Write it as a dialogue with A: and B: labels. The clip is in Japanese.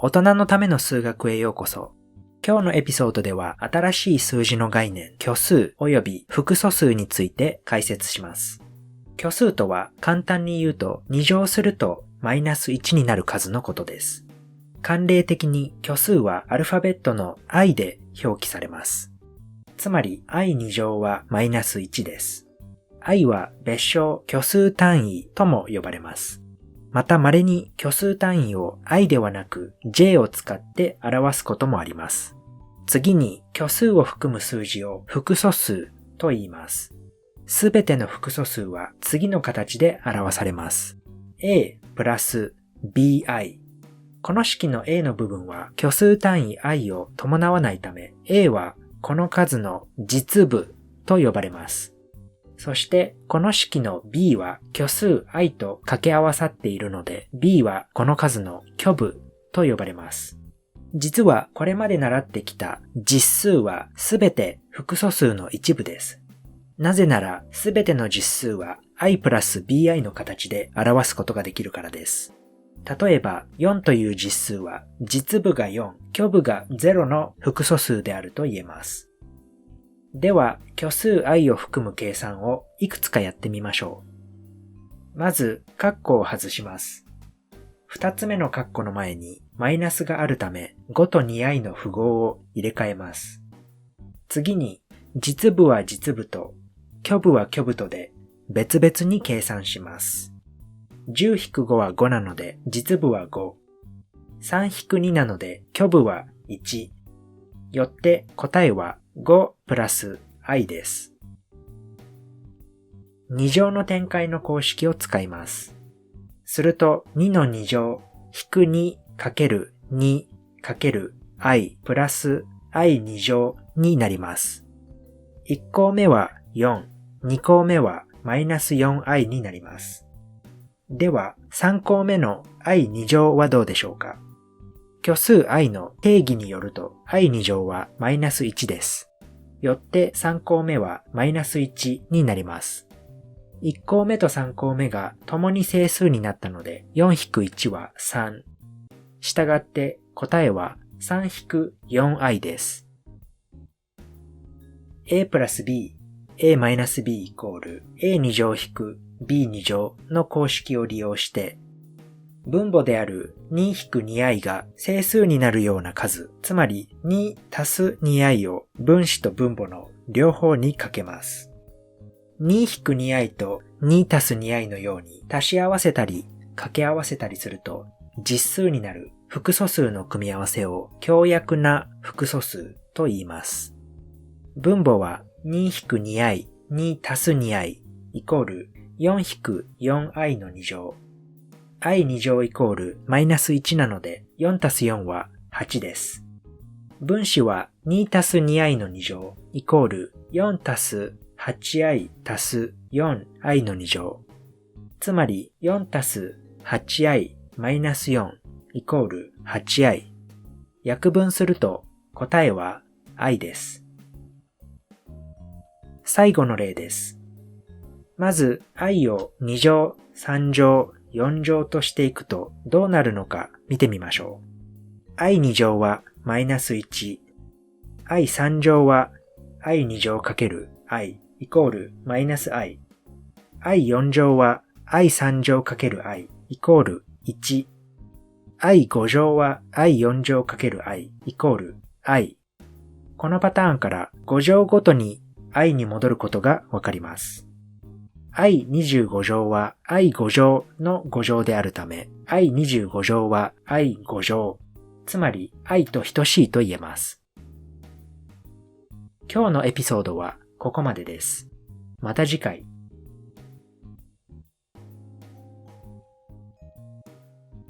A: 大人のための数学へようこそ。今日のエピソードでは新しい数字の概念、虚数及び複素数について解説します。虚数とは簡単に言うと2乗するとマイナス1になる数のことです。慣例的に虚数はアルファベットの i で表記されます。つまり i2 乗はマイナス1です。i は別称虚数単位とも呼ばれます。また稀に虚数単位を i ではなく j を使って表すこともあります。次に虚数を含む数字を複素数と言います。すべての複素数は次の形で表されます。a プラス bi。この式の a の部分は虚数単位 i を伴わないため a はこの数の実部と呼ばれます。そしてこの式の b は虚数 i と掛け合わさっているので b はこの数の虚部と呼ばれます。実はこれまで習ってきた実数はすべて複素数の一部です。なぜならすべての実数は i プラス bi の形で表すことができるからです。例えば4という実数は実部が4、虚部が0の複素数であると言えます。では虚数 i を含む計算をいくつかやってみましょう。まず括弧を外します。2つ目の括弧の前にマイナスがあるため5と 2i の符号を入れ替えます。次に実部は実部と虚部は虚部とで別々に計算します。10-5は5なので実部は5。3-2なので虚部は1。よって答えは5プラス i です。2乗の展開の公式を使います。すると2の2乗引く2かける2かける i プラス i2 乗になります。1項目は4、2項目はマイナス 4i になります。では3項目の i2 乗はどうでしょうか。虚数 i の定義によると i2 乗はマイナス1です。よって3項目はマイナス1になります。1項目と3項目が共に整数になったので 4-1 は3。したがって答えは 3-4i です。a プラス b、a マイナス b イコール a2 乗引く b2 乗の公式を利用して分母である 2-2i が整数になるような数、つまり2足す 2i を分子と分母の両方にかけます。2-2i と2足す 2i のように足し合わせたり掛け合わせたりすると実数になる複素数の組み合わせを強約な複素数と言います。分母は 2-2i、2足す 2i イコール 4-4i の2乗。i2 乗イコールマイナス1なので4足す4は8です。分子は2足す 2i の2乗イコール4足す 8i 足す 4i の2乗。つまり4足す 8i マイナス4イコール 8i。約分すると答えは i です。最後の例です。まず i を2乗、3乗、4乗としていくとどうなるのか見てみましょう。i2 乗はマイナス1。i3 乗は i2 乗かける i イコールマイナス i。i4 乗は i3 乗かける i イコール1。i5 乗は i4 乗かける i イコール i。このパターンから5乗ごとに i に戻ることがわかります。i25 乗は i5 乗の5乗であるため i25 乗は i5 乗、つまり i と等しいと言えます。今日のエピソードはここまでです。また次回。